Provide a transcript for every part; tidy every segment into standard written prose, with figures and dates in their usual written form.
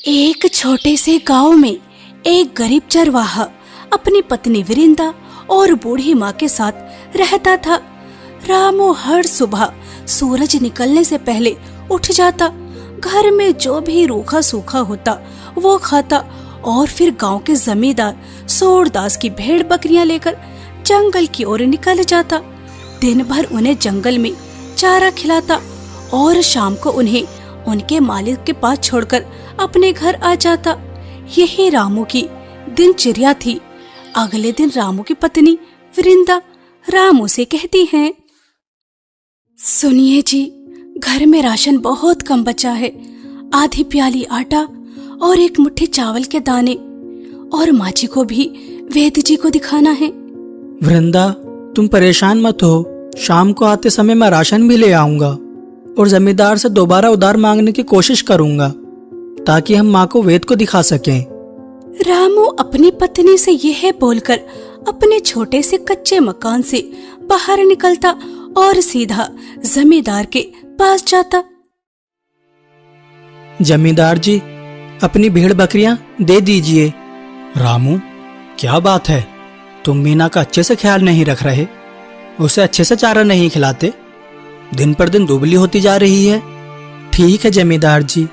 एक छोटे से गांव में एक गरीब चरवाहा अपनी पत्नी विरिंदा और बूढ़ी माँ के साथ रहता था। रामू हर सुबह सूरज निकलने से पहले उठ जाता, घर में जो भी रूखा सूखा होता वो खाता और फिर गांव के जमींदार सूरदास की भेड़ बकरियां लेकर जंगल की ओर निकल जाता। दिन भर उन्हें जंगल में चारा खिलाता और शाम को उन्हें उनके मालिक के पास छोड़कर अपने घर आ जाता। यही रामू की दिनचर्या थी। अगले दिन रामू की पत्नी विरिंदा रामू से कहती हैं, सुनिए जी, घर में राशन बहुत कम बचा है। आधी प्याली आटा और एक मुट्ठी चावल के दाने, और माँ जी को भी वेद जी को दिखाना है। वृंदा, तुम परेशान मत हो। शाम को आते समय मैं राशन भी ले आऊंगा और जमींदार से दोबारा उधार मांगने की कोशिश करूंगा ताकि हम माँ को वेद को दिखा सकें। रामू अपनी पत्नी से यह बोलकर अपने छोटे से कच्चे मकान से बाहर निकलता और सीधा जमींदार के पास जाता। जमींदार जी, अपनी भेड़ बकरियां दे दीजिए। रामू, क्या बात है? तुम मीना का अच्छे से ख्याल नहीं रख रहे, उसे अच्छे से चारा नहीं खिलाते। दिन पर दिन दुबली होती जा रही है। ठीक है जमींदार जी,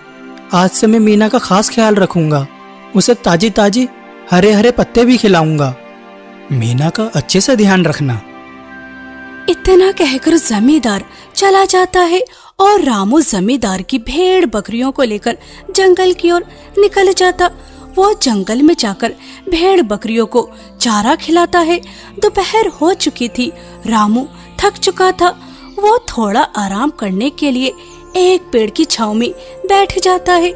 आज से मैं मीना का खास ख्याल रखूंगा। उसे ताजी ताजी हरे हरे पत्ते भी खिलाऊंगा। मीना का अच्छे से ध्यान रखना। इतना कहकर जमींदार चला जाता है और रामू जमींदार की भेड़ बकरियों को लेकर जंगल की ओर निकल जाता। वो जंगल में जाकर भेड़ बकरियों को चारा खिलाता है। दोपहर हो चुकी थी। रामू थक चुका था। वो थोड़ा आराम करने के लिए एक पेड़ की छांव में बैठ जाता है।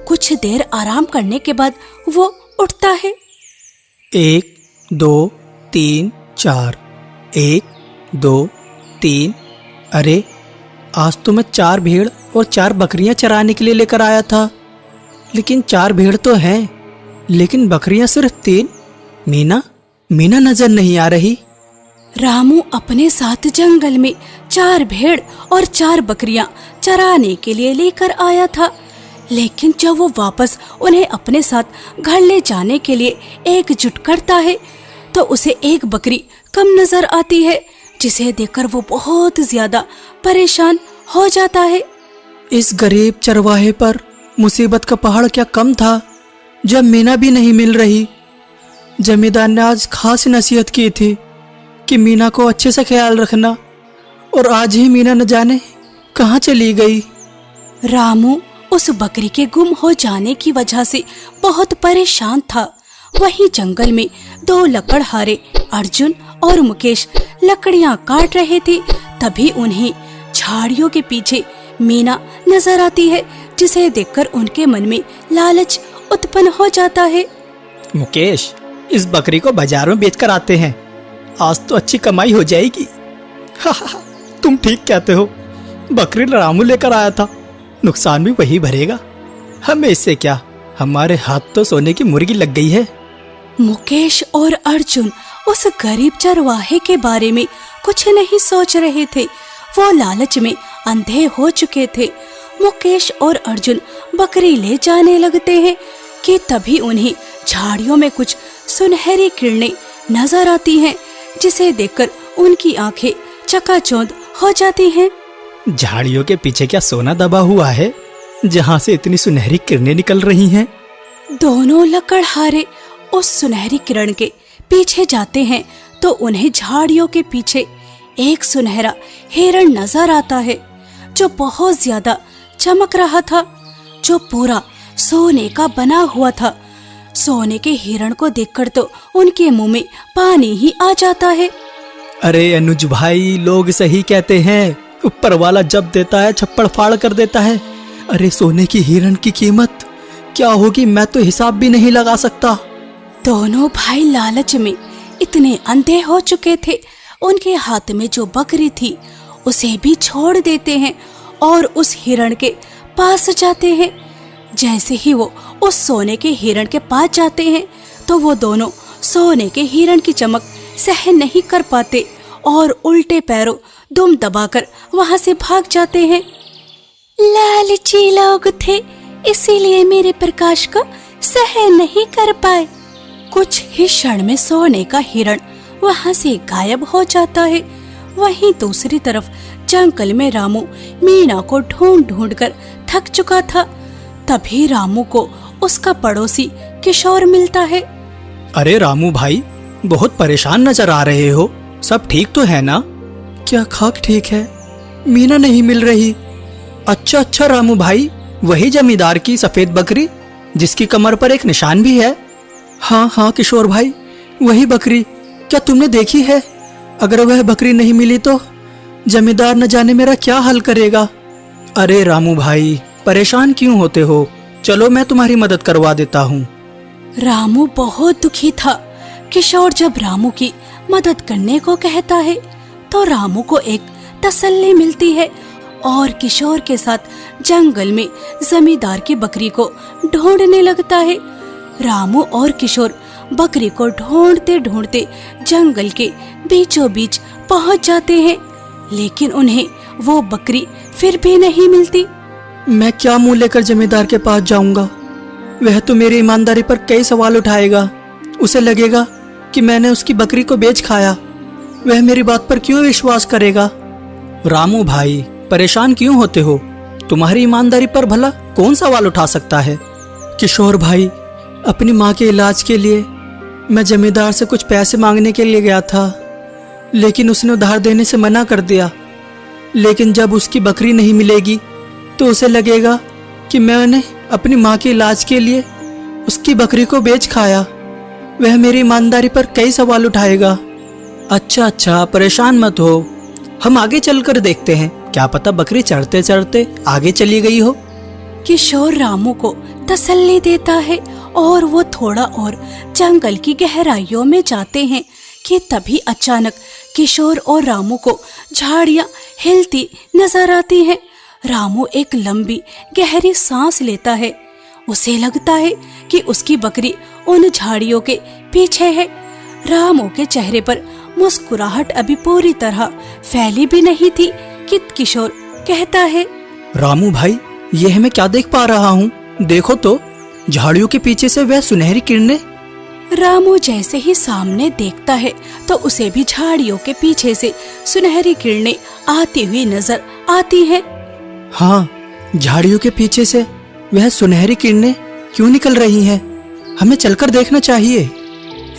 कुछ देर आराम करने के बाद वो उठता है। 1 2 3 4, 1 2 3। अरे, आज तो मैं 4 भेड़ और 4 बकरियां चराने के लिए लेकर आया था, लेकिन 4 भेड़ तो हैं, लेकिन बकरियां सिर्फ 3। मीना नजर नहीं आ रही। रामू अपने साथ जंगल में 4 भेड़ और 4 बकरियां चराने के लिए लेकर आया था, लेकिन जब वो वापस उन्हें अपने साथ घर ले जाने के लिए एकजुट करता है तो उसे एक बकरी कम नजर आती है, जिसे देखकर वो बहुत ज्यादा परेशान हो जाता है। इस गरीब चरवाहे पर मुसीबत का पहाड़ क्या कम था जब मीना भी नहीं मिल रही। जमींदार ने आज खास नसीहत की थी कि मीना को अच्छे से ख्याल रखना, और आज ही मीना न जाने कहाँ चली गई। रामू उस बकरी के गुम हो जाने की वजह से बहुत परेशान था। वहीं जंगल में 2 लकड़हारे अर्जुन और मुकेश लकड़ियां काट रहे थे। तभी उन्हें झाड़ियों के पीछे मीना नजर आती है, जिसे देखकर उनके मन में लालच उत्पन्न हो जाता है। मुकेश, इस बकरी को बाजार में बेचकर आते हैं, आज तो अच्छी कमाई हो जाएगी। तुम ठीक कहते हो, बकरी रामू लेकर आया था, नुकसान भी वही भरेगा। हमें इससे क्या, हमारे हाथ तो सोने की मुर्गी लग गई है। मुकेश और अर्जुन उस गरीब चरवाहे के बारे में कुछ नहीं सोच रहे थे। वो लालच में अंधे हो चुके थे। मुकेश और अर्जुन बकरी ले जाने लगते हैं कि तभी उन्हें झाड़ियों में कुछ सुनहरी किरणें नजर आती हैं, जिसे देखकर उनकी आंखें चकाचौंध हो जाती हैं। झाड़ियों के पीछे क्या सोना दबा हुआ है जहाँ से इतनी सुनहरी किरणें निकल रही हैं? दोनों लकड़हारे उस सुनहरी किरण के पीछे जाते हैं तो उन्हें झाड़ियों के पीछे एक सुनहरा हिरण नजर आता है, जो बहुत ज्यादा चमक रहा था, जो पूरा सोने का बना हुआ था। सोने के हिरण को देखकर तो उनके मुंह में पानी ही आ जाता है। अरे अनुज भाई, लोग सही कहते हैं, ऊपर वाला जब देता है छप्पड़ फाड़ कर देता है। अरे, सोने की हिरण की कीमत क्या होगी मैं तो हिसाब भी नहीं लगा सकता। दोनों भाई लालच में इतने अंधे हो चुके थे, उनके हाथ में जो बकरी थी उसे भी छोड़ देते हैं और उस हिरण के पास जाते हैं। जैसे ही वो उस सोने के हिरण के पास जाते हैं तो वो दोनों सोने के हिरण की चमक सहन नहीं कर पाते और उल्टे पैरों दुम दबाकर वहां से भाग जाते हैं। लालची लोग थे, इसीलिए मेरे प्रकाश को सहन नहीं कर पाए। कुछ ही क्षण में सोने का हिरण वहां से गायब हो जाता है। वहीं दूसरी तरफ जंगल में रामू मीना को ढूंढ ढूंढ कर थक चुका था। तभी रामू को उसका पड़ोसी किशोर मिलता है। अरे रामू भाई, बहुत परेशान नजर आ रहे हो, सब ठीक तो है ना? क्या खाक ठीक है, मीना नहीं मिल रही। अच्छा रामू भाई, वही जमींदार की सफेद बकरी जिसकी कमर पर एक निशान भी है? हाँ किशोर भाई, वही बकरी। क्या तुमने देखी है? अगर वह बकरी नहीं मिली तो जमींदार न जाने मेरा क्या हाल करेगा। अरे रामू भाई, परेशान क्यों होते हो? चलो मैं तुम्हारी मदद करवा देता हूँ। रामू बहुत दुखी था। किशोर जब रामू की मदद करने को कहता है तो रामू को एक तसल्ली मिलती है और किशोर के साथ जंगल में जमींदार की बकरी को ढूंढने लगता है। रामू और किशोर बकरी को ढूंढते ढूंढते जंगल के बीचों बीच पहुंच जाते हैं, लेकिन उन्हें वो बकरी फिर भी नहीं मिलती। मैं क्या मुंह लेकर जमींदार के पास जाऊंगा? वह तो मेरी ईमानदारी पर कई सवाल उठाएगा। उसे लगेगा कि मैंने उसकी बकरी को बेच खाया। वह मेरी बात पर क्यों विश्वास करेगा? रामू भाई, परेशान क्यों होते हो? तुम्हारी ईमानदारी पर भला कौन सवाल उठा सकता है? किशोर भाई, अपनी माँ के इलाज के लिए मैं जमींदार से कुछ पैसे मांगने के लिए गया था, लेकिन उसने उधार देने से मना कर दिया। लेकिन जब उसकी बकरी नहीं मिलेगी तो उसे लगेगा कि मैंने अपनी माँ के इलाज के लिए उसकी बकरी को बेच खाया। वह मेरी ईमानदारी पर कई सवाल उठाएगा। अच्छा, परेशान मत हो, हम आगे चलकर देखते हैं, क्या पता बकरी चढ़ते चढ़ते आगे चली गई हो। किशोर रामू को तसल्ली देता है और वो थोड़ा और जंगल की गहराइयों में जाते हैं कि तभी अचानक किशोर और रामू को झाड़ियां हिलती नजर आती हैं। रामू एक लंबी गहरी सांस लेता है। उसे लगता है कि उसकी बकरी उन झाड़ियों के पीछे है। रामू के चेहरे पर मुस्कुराहट अभी पूरी तरह फैली भी नहीं थी कि किशोर कहता है, रामू भाई, यह मैं क्या देख पा रहा हूँ? देखो तो, झाड़ियों के पीछे से वह सुनहरी किरणें। रामू जैसे ही सामने देखता है तो उसे भी झाड़ियों के पीछे से सुनहरी किरणें आती हुई नजर आती हैं। हाँ, झाड़ियों के पीछे से वह सुनहरी किरणें क्यों निकल रही हैं? हमें चलकर देखना चाहिए।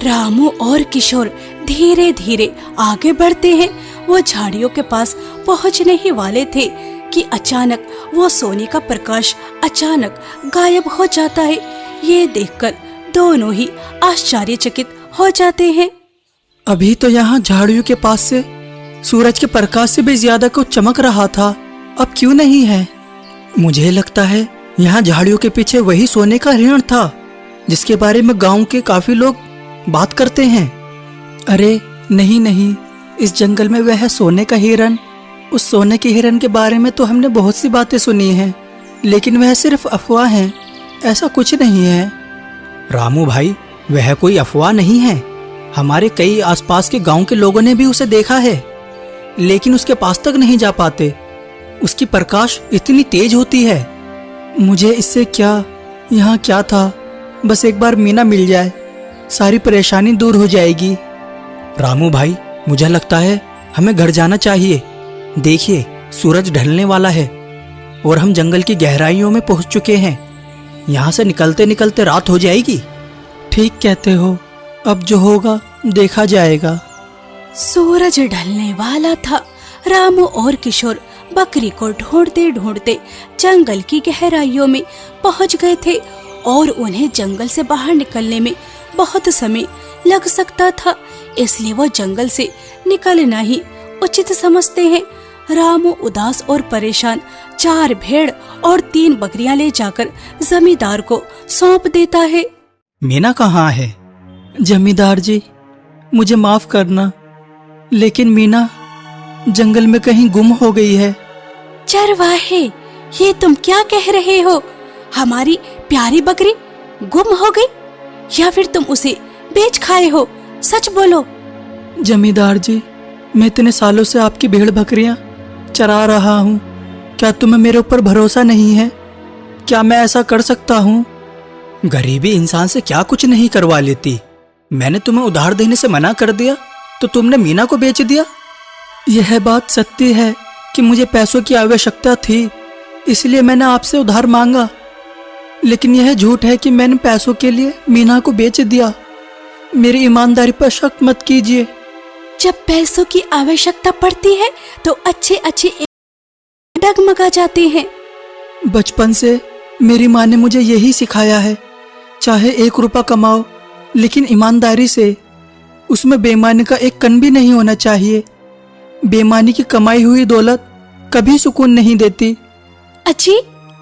रामू और किशोर धीरे धीरे आगे बढ़ते हैं। वो झाड़ियों के पास पहुंचने ही वाले थे कि अचानक वो सोने का प्रकाश अचानक गायब हो जाता है। ये देखकर दोनों ही आश्चर्यचकित हो जाते हैं। अभी तो यहाँ झाड़ियों के पास से सूरज के प्रकाश से भी ज्यादा कुछ चमक रहा था, अब क्यों नहीं है? मुझे लगता है यहाँ झाड़ियों के पीछे वही सोने का हिरण था जिसके बारे में गांव के काफी लोग बात करते हैं। अरे नहीं, इस जंगल में वह सोने का हिरण, उस सोने के हिरण के बारे में तो हमने बहुत सी बातें सुनी हैं, लेकिन वह सिर्फ अफवाह है, ऐसा कुछ नहीं है। रामू भाई, वह कोई अफवाह नहीं है। हमारे कई आसपास के गांव के लोगों ने भी उसे देखा है, लेकिन उसके पास तक नहीं जा पाते। उसकी प्रकाश इतनी तेज होती है। मुझे इससे क्या, यहाँ क्या था, बस एक बार मीना मिल जाए, सारी परेशानी दूर हो जाएगी। रामू भाई, मुझे लगता है हमें घर जाना चाहिए। देखिए, सूरज ढलने वाला है और हम जंगल की गहराइयों में पहुंच चुके हैं। यहाँ से निकलते निकलते रात हो जाएगी। ठीक कहते हो, अब जो होगा देखा जाएगा। सूरज ढलने वाला था। रामू और किशोर बकरी को ढूंढते ढूंढते जंगल की गहराइयों में पहुंच गए थे और उन्हें जंगल से बाहर निकलने में बहुत समय लग सकता था, इसलिए वो जंगल से निकलना ही उचित समझते हैं। रामू उदास और परेशान 4 भेड़ और 3 बकरियां ले जाकर जमींदार को सौंप देता है। मीना कहाँ है? जमींदार जी, मुझे माफ करना, लेकिन मीना जंगल में कहीं गुम हो गई है। चरवाहे, ये तुम क्या कह रहे हो? हमारी प्यारी बकरी गुम हो गई या फिर तुम उसे बेच खाए हो? सच बोलो। जमींदार जी, मैं इतने सालों से आपकी भेड़ बकरियां चरा रहा हूँ, क्या तुम्हें मेरे ऊपर भरोसा नहीं है क्या मैं ऐसा कर सकता हूँ? गरीबी इंसान से क्या कुछ नहीं करवा लेती। मैंने तुम्हें उधार देने से मना कर दिया तो तुमने मीना को बेच दिया। यह बात सत्य है कि मुझे पैसों की आवश्यकता थी, इसलिए मैंने आपसे उधार मांगा। लेकिन यह झूठ है कि मैंने पैसों के लिए मीना को बेच दिया। मेरी ईमानदारी पर शक मत कीजिए। जब पैसों की आवश्यकता पड़ती है तो अच्छे अच्छे डगमगा जाते हैं। बचपन से मेरी माँ ने मुझे यही सिखाया है, चाहे 1 रुपया कमाओ लेकिन ईमानदारी से। उसमें बेईमानी का एक कण भी नहीं होना चाहिए। बेईमानी की कमाई हुई दौलत कभी सुकून नहीं देती। अजी,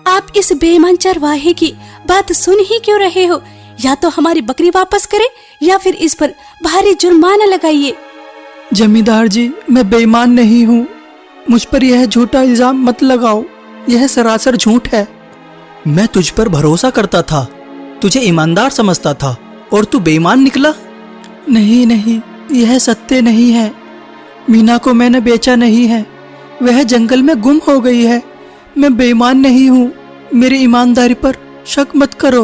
आप इस बेईमान चरवाहे की बात सुन ही क्यों रहे हो? या तो हमारी बकरी वापस करे या फिर इस पर भारी जुर्माना लगाइए। जमींदार जी, मैं बेईमान नहीं हूँ। मुझ पर यह झूठा इल्जाम मत लगाओ, यह सरासर झूठ है। मैं तुझ पर भरोसा करता था, तुझे ईमानदार समझता था और तू बेईमान निकला। नहीं नहीं, यह सत्य नहीं है। मीना को मैंने बेचा नहीं है, वह जंगल में गुम हो गई है। मैं बेईमान नहीं हूँ, मेरी ईमानदारी पर शक मत करो।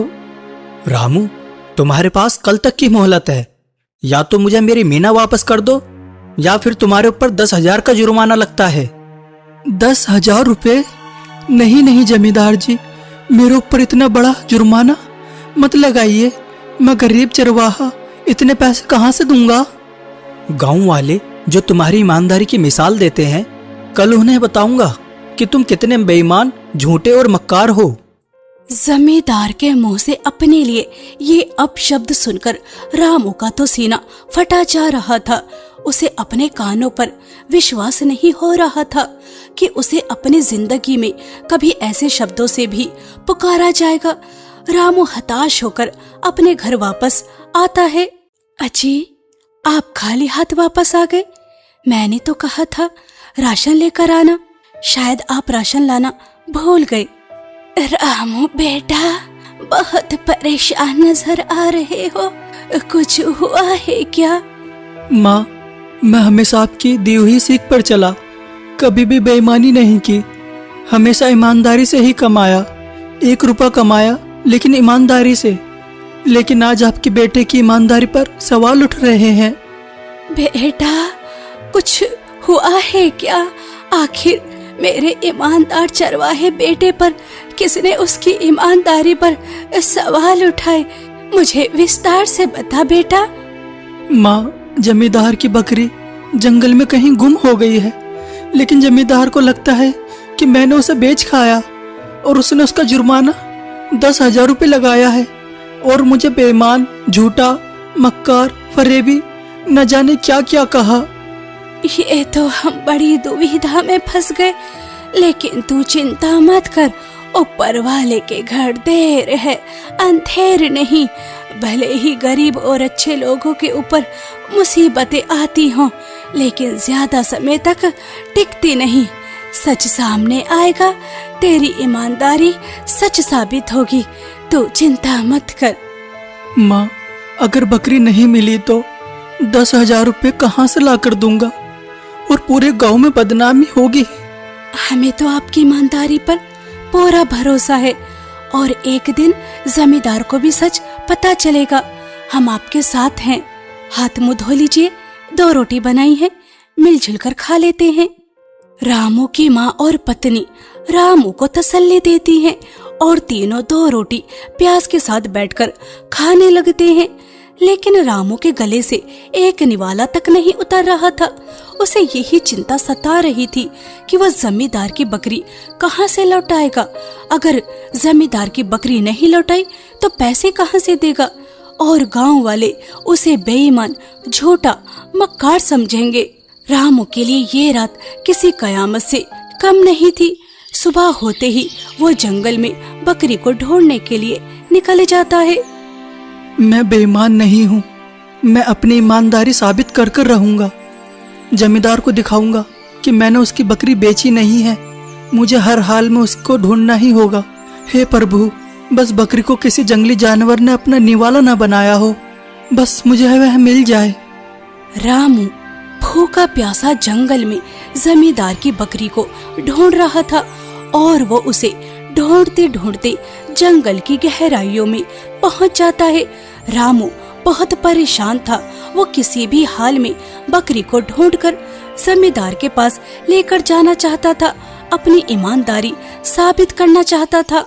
रामू, तुम्हारे पास कल तक की मोहलत है। या तो मुझे मेरी मीना वापस कर दो या फिर तुम्हारे ऊपर 10,000 का जुर्माना लगता है। 10,000 रुपये? नहीं नहीं जमींदार जी, मेरे ऊपर इतना बड़ा जुर्माना मत लगाइए। मैं गरीब चरवाहा इतने पैसे कहाँ से दूंगा? गांव वाले जो तुम्हारी ईमानदारी की मिसाल देते हैं, कल उन्हें बताऊंगा कि तुम कितने बेईमान, झूठे और मक्कार हो। जमींदार के मुंह से अपने लिए ये अपशब्द सुनकर रामू का तो सीना फटा जा रहा था। उसे अपने कानों पर विश्वास नहीं हो रहा था कि उसे अपनी जिंदगी में कभी ऐसे शब्दों से भी पुकारा जाएगा। रामू हताश होकर अपने घर वापस आता है। अजी, आप खाली हाथ वापस आ गए? मैंने तो कहा था राशन लेकर आना, शायद आप राशन लाना भूल गए। रामू बेटा, बहुत परेशान नजर आ रहे हो, कुछ हुआ है क्या? माँ, मैं हमेशा आपकी दी हुई सीख पर चला, कभी भी बेईमानी नहीं की, हमेशा ईमानदारी से ही कमाया। 1 रुपया कमाया लेकिन ईमानदारी से। लेकिन आज आपके बेटे की ईमानदारी पर सवाल उठ रहे हैं। बेटा, कुछ हुआ है क्या? आखिर मेरे ईमानदार चरवाहे बेटे पर किसने उसकी ईमानदारी पर सवाल उठाए? मुझे विस्तार से बता बेटा। माँ, जमींदार की बकरी जंगल में कहीं गुम हो गई है, लेकिन जमींदार को लगता है कि मैंने उसे बेच खाया और उसने उसका जुर्माना 10,000 रुपये लगाया है और मुझे बेईमान, झूठा, मक्कार, फरेबी न जाने क्या क्या कहा। ये तो हम बड़ी दुविधा में फंस गए, लेकिन तू चिंता मत कर। ऊपर वाले के घर देर है अंधेर नहीं। भले ही गरीब और अच्छे लोगों के ऊपर मुसीबतें आती हों, लेकिन ज्यादा समय तक टिकती नहीं। सच सामने आएगा, तेरी ईमानदारी सच साबित होगी। तू चिंता मत कर। माँ, अगर बकरी नहीं मिली तो 10,000 रुपये कहाँ से ला कर दूंगा और पूरे गांव में बदनामी होगी। हमें तो आपकी ईमानदारी पर पूरा भरोसा है और एक दिन जमींदार को भी सच पता चलेगा। हम आपके साथ हैं। हाथ मुंह धो लीजिए, 2 रोटी बनाई है, मिलजुल कर खा लेते हैं। रामू की माँ और पत्नी रामू को तसल्ली देती हैं और तीनों 2 रोटी प्याज के साथ बैठकर खाने लगते हैं। लेकिन रामू के गले से एक निवाला तक नहीं उतर रहा था। उसे यही चिंता सता रही थी कि वह जमींदार की बकरी कहाँ से लौटाएगा। अगर जमींदार की बकरी नहीं लौटाई तो पैसे कहाँ से देगा और गांव वाले उसे बेईमान, झूठा, मक्कार समझेंगे। रामू के लिए ये रात किसी कयामत से कम नहीं थी। सुबह होते ही वो जंगल में बकरी को ढूंढने के लिए निकल जाता है। मैं बेईमान नहीं हूँ, मैं अपनी ईमानदारी साबित कर कर रहूंगा। जमींदार को दिखाऊंगा कि मैंने उसकी बकरी बेची नहीं है। मुझे हर हाल में उसको ढूंढना ही होगा। हे प्रभु, बस बकरी को किसी जंगली जानवर ने अपना निवाला न बनाया हो, बस मुझे वह मिल जाए। रामू भूखा प्यासा जंगल में जमींदार की बकरी को ढूंढ रहा था और वो उसे ढूंढते ढूंढते जंगल की गहराइयों में पहुंच जाता है। रामू बहुत परेशान था। वो किसी भी हाल में बकरी को ढूंढकर जमींदार के पास लेकर जाना चाहता था, अपनी ईमानदारी साबित करना चाहता था।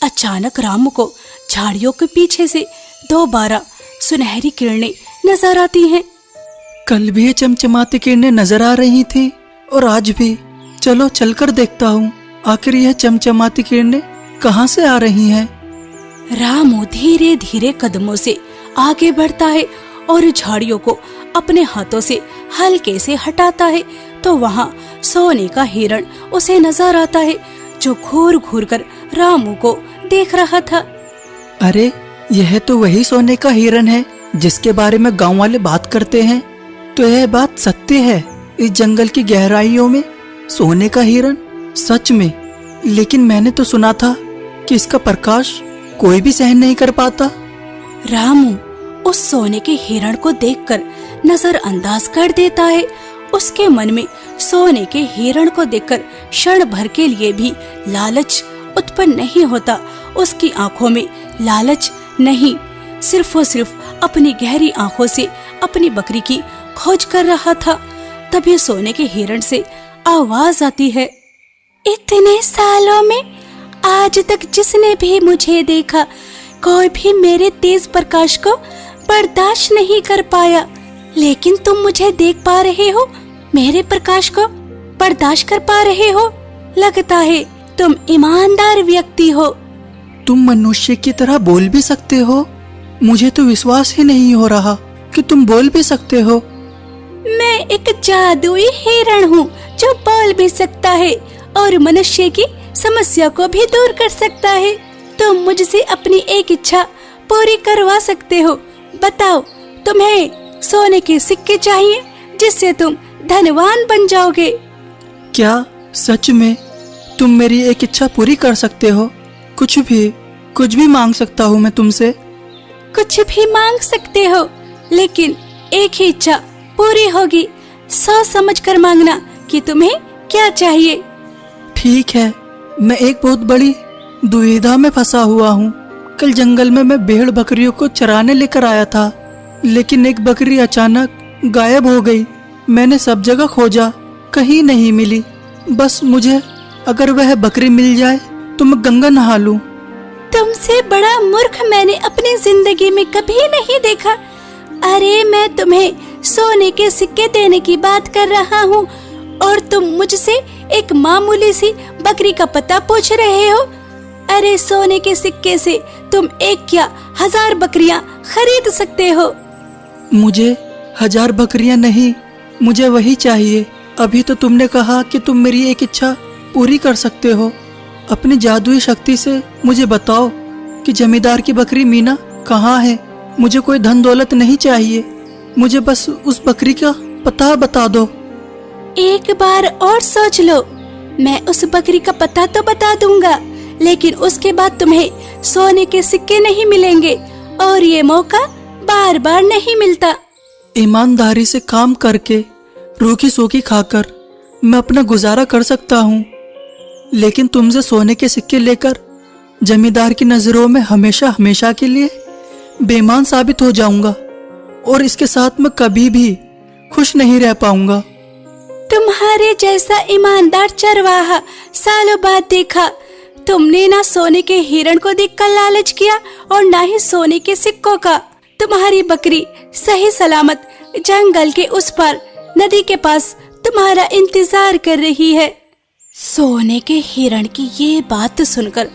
अचानक रामू को झाड़ियों के पीछे से दोबारा सुनहरी किरणें नजर आती हैं। कल भी ये चमचमाती किरणें नजर आ रही थी और आज भी। चलो चलकर देखता हूँ, आखिर यह चमचमाती किरणें कहाँ से आ रही हैं। रामू धीरे धीरे कदमों से आगे बढ़ता है और झाड़ियों को अपने हाथों से हल्के से हटाता है तो वहाँ सोने का हिरण उसे नजर आता है, जो घूर घूर कर रामू को देख रहा था। अरे यह तो वही सोने का हिरण है जिसके बारे में गांव वाले बात करते हैं। तो यह बात सत्य है, इस जंगल की गहराइयों में सोने का हिरण सच में। लेकिन मैंने तो सुना था कि इसका प्रकाश कोई भी सहन नहीं कर पाता। रामू उस सोने के हिरण को देखकर नजरअंदाज कर देता है। उसके मन में सोने के हिरण को देखकर क्षण भर के लिए भी लालच उत्पन्न नहीं होता। उसकी आंखों में लालच नहीं, सिर्फ और सिर्फ अपनी गहरी आंखों से अपनी बकरी की खोज कर रहा था। तभी सोने के हिरण से आवाज आती है, इतने सालों में आज तक जिसने भी मुझे देखा, कोई भी मेरे तेज प्रकाश को बर्दाश्त नहीं कर पाया, लेकिन तुम मुझे देख पा रहे हो, मेरे प्रकाश को बर्दाश्त कर पा रहे हो। लगता है तुम ईमानदार व्यक्ति हो। तुम मनुष्य की तरह बोल भी सकते हो? मुझे तो विश्वास ही नहीं हो रहा कि तुम बोल भी सकते हो। मैं एक जादुई हिरण हूँ जो बोल भी सकता है और मनुष्य की समस्या को भी दूर कर सकता है। तुम मुझसे अपनी एक इच्छा पूरी करवा सकते हो। बताओ, तुम्हें सोने के सिक्के चाहिए जिससे तुम धनवान बन जाओगे? क्या सच में तुम मेरी एक इच्छा पूरी कर सकते हो? कुछ भी मांग सकता हूँ मैं तुमसे। कुछ भी मांग सकते हो, लेकिन एक ही इच्छा पूरी होगी। सोच समझ कर मांगना कि तुम्हें क्या चाहिए। ठीक है, मैं एक बहुत बड़ी दुविधा में फंसा हुआ हूँ। कल जंगल में मैं भेड़ बकरियों को चराने लेकर आया था, लेकिन एक बकरी अचानक गायब हो गई। मैंने सब जगह खोजा, कहीं नहीं मिली। बस मुझे अगर वह बकरी मिल जाए तो मैं गंगा नहा लूं। तुमसे बड़ा मूर्ख मैंने अपनी जिंदगी में कभी नहीं देखा। अरे मैं तुम्हें सोने के सिक्के देने की बात कर रहा हूँ और तुम मुझसे एक मामूली सी बकरी का पता पूछ रहे हो। अरे सोने के सिक्के से तुम एक क्या 1000 बकरियां खरीद सकते हो। मुझे 1000 बकरियां नहीं, मुझे वही चाहिए। अभी तो तुमने कहा कि तुम मेरी एक इच्छा पूरी कर सकते हो। अपनी जादुई शक्ति से मुझे बताओ कि जमींदार की बकरी मीना कहाँ है। मुझे कोई धन दौलत नहीं चाहिए, मुझे बस उस बकरी का पता बता दो। एक बार और सोच लो। मैं उस बकरी का पता तो बता दूंगा, लेकिन उसके बाद तुम्हें सोने के सिक्के नहीं मिलेंगे और ये मौका बार बार नहीं मिलता। ईमानदारी से काम करके, रूखी सूखी खाकर मैं अपना गुजारा कर सकता हूँ, लेकिन तुमसे सोने के सिक्के लेकर जमींदार की नजरों में हमेशा हमेशा के लिए बेईमान साबित हो जाऊंगा और इसके साथ मैं कभी भी खुश नहीं रह पाऊंगा। तुम्हारे जैसा ईमानदार चरवाहा सालों बाद देखा। तुमने ना सोने के हिरण को देखकर लालच किया और ना ही सोने के सिक्कों का। तुम्हारी बकरी सही सलामत जंगल के उस पार नदी के पास तुम्हारा इंतजार कर रही है। सोने के हिरण की ये बात सुनकर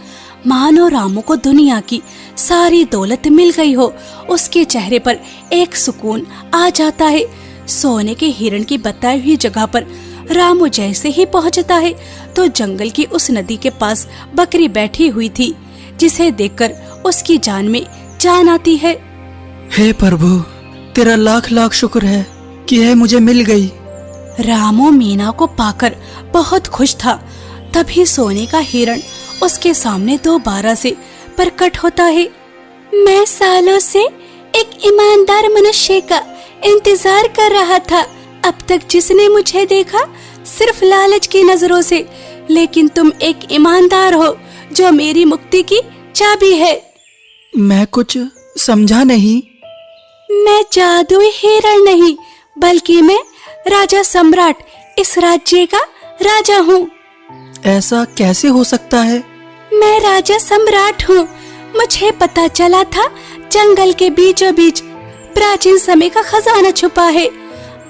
मानो रामू को दुनिया की सारी दौलत मिल गई हो। उसके चेहरे पर एक सुकून आ जाता है। सोने के हिरण की बताई हुई जगह पर रामू जैसे ही पहुंचता है तो जंगल की उस नदी के पास बकरी बैठी हुई थी, जिसे देखकर उसकी जान में जान आती है। हे प्रभु, तेरा लाख लाख शुक्र है कि यह मुझे मिल गई। रामू मीना को पाकर बहुत खुश था। तभी सोने का हिरण उसके सामने दोबारा से प्रकट होता है। मैं सालों से एक ईमानदार मनुष्य का इंतजार कर रहा था। अब तक जिसने मुझे देखा सिर्फ लालच की नजरों से, लेकिन तुम एक ईमानदार हो जो मेरी मुक्ति की चाबी है। मैं कुछ समझा नहीं। मैं जादुई हिरण नहीं, बल्कि मैं राजा सम्राट, इस राज्य का राजा हूँ। ऐसा कैसे हो सकता है? मैं राजा सम्राट हूँ। मुझे पता चला था जंगल के बीचों बीच प्राचीन समय का खजाना छुपा है।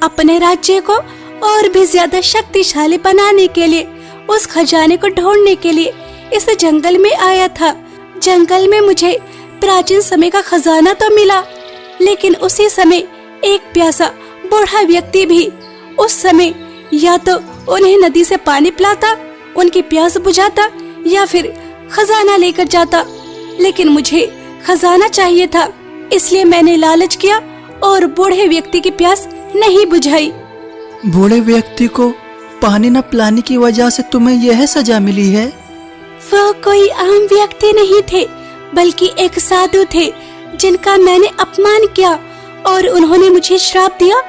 अपने राज्य को और भी ज्यादा शक्तिशाली बनाने के लिए, उस खजाने को ढूंढने के लिए इस जंगल में आया था। जंगल में मुझे प्राचीन समय का खजाना तो मिला, लेकिन उसी समय एक प्यासा बूढ़ा व्यक्ति भी। उस समय या तो उन्हें नदी से पानी पिलाता, उनकी प्यास बुझाता, या फिर खजाना लेकर जाता। लेकिन मुझे खजाना चाहिए था, इसलिए मैंने लालच किया और बूढ़े व्यक्ति की प्यास नहीं बुझाई। बूढ़े व्यक्ति को पानी न पिलाने की वजह से तुम्हें यह सजा मिली है? वो कोई आम व्यक्ति नहीं थे, बल्कि एक साधु थे जिनका मैंने अपमान किया, और उन्होंने मुझे श्राप दिया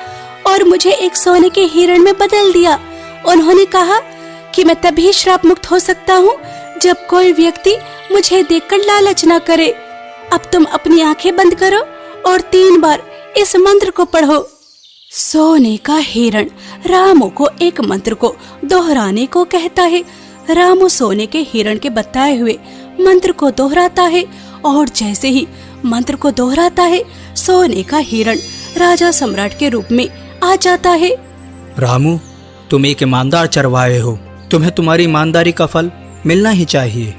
और मुझे एक सोने के हिरण में बदल दिया। उन्होंने कहा कि मैं तभी श्राप मुक्त हो सकता हूँ जब कोई व्यक्ति मुझे देखकर लालच ना करे। अब तुम अपनी आंखें बंद करो और 3 बार इस मंत्र को पढ़ो। सोने का हिरण रामू को एक मंत्र को दोहराने को कहता है। रामू सोने के हिरण के बताए हुए मंत्र को दोहराता है, और जैसे ही मंत्र को दोहराता है, सोने का हिरण राजा सम्राट के रूप में आ जाता है। रामू, तुम एक ईमानदार चरवाहे हो। तुम्हें तुम्हारी ईमानदारी का फल मिलना ही चाहिए।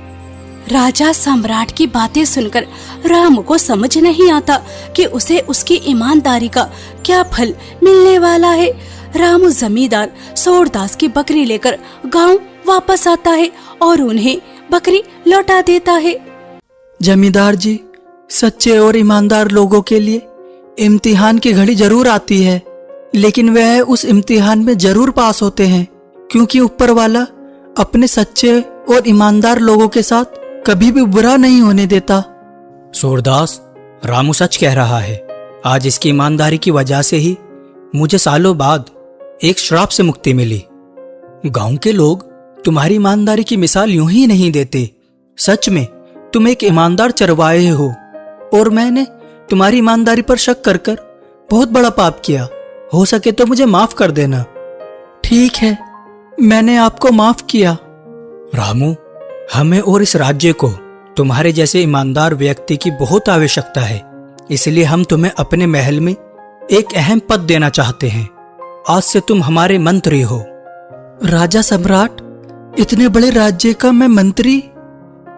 राजा सम्राट की बातें सुनकर रामू को समझ नहीं आता कि उसे उसकी ईमानदारी का क्या फल मिलने वाला है। रामू जमींदार सूरदास की बकरी लेकर गांव वापस आता है और उन्हें बकरी लौटा देता है। जमींदार जी, सच्चे और ईमानदार लोगों के लिए इम्तिहान की घड़ी जरूर आती है, लेकिन वह उस इम्तिहान में जरूर पास होते हैं, क्योंकि ऊपर वाला अपने सच्चे और ईमानदार लोगों के साथ कभी भी बुरा नहीं होने देता। सूरदास, रामू सच कह रहा है। आज इसकी ईमानदारी की वजह से ही मुझे सालों बाद एक श्राप से मुक्ति मिली। गांव के लोग तुम्हारी ईमानदारी की मिसाल यूं ही नहीं देते। सच में तुम एक ईमानदार चरवाहे हो, और मैंने तुम्हारी ईमानदारी पर शक कर कर बहुत बड़ा पाप किया। हो सके तो मुझे माफ कर देना। ठीक है, मैंने आपको माफ किया। रामू, हमें और इस राज्य को तुम्हारे जैसे ईमानदार व्यक्ति की बहुत आवश्यकता है, इसलिए हम तुम्हें अपने महल में एक अहम पद देना चाहते हैं। आज से तुम हमारे मंत्री हो। राजा सम्राट, इतने बड़े राज्य का मैं मंत्री?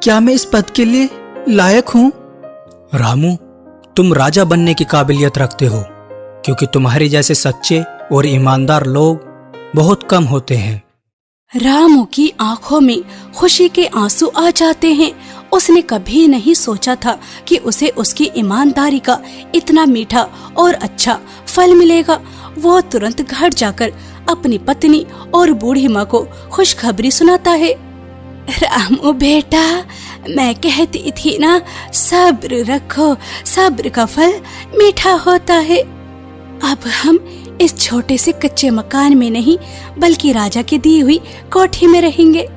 क्या मैं इस पद के लिए लायक हूँ? रामू, तुम राजा बनने की काबिलियत रखते हो, क्योंकि तुम्हारे जैसे सच्चे और ईमानदार लोग बहुत कम होते हैं। रामू की आंखों में खुशी के आंसू आ जाते हैं। उसने कभी नहीं सोचा था कि उसे उसकी ईमानदारी का इतना मीठा और अच्छा फल मिलेगा। वो तुरंत घर जाकर अपनी पत्नी और बूढ़ी माँ को खुशखबरी सुनाता है। रामू बेटा, मैं कहती थी ना, सब्र रखो, सब्र का फल मीठा होता है। अब हम इस छोटे से कच्चे मकान में नहीं, बल्कि राजा की दी हुई कोठी में रहेंगे।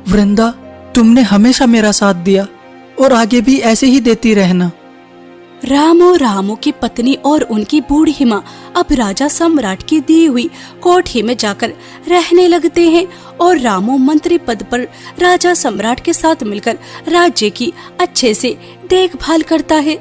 वृंदा, तुमने हमेशा मेरा साथ दिया और आगे भी ऐसे ही देती रहना। रामू की पत्नी और उनकी बूढ़ी माँ अब राजा सम्राट की दी हुई कोठी में जाकर रहने लगते हैं, और रामू मंत्री पद पर राजा सम्राट के साथ मिलकर राज्य की अच्छे से देखभाल करता है।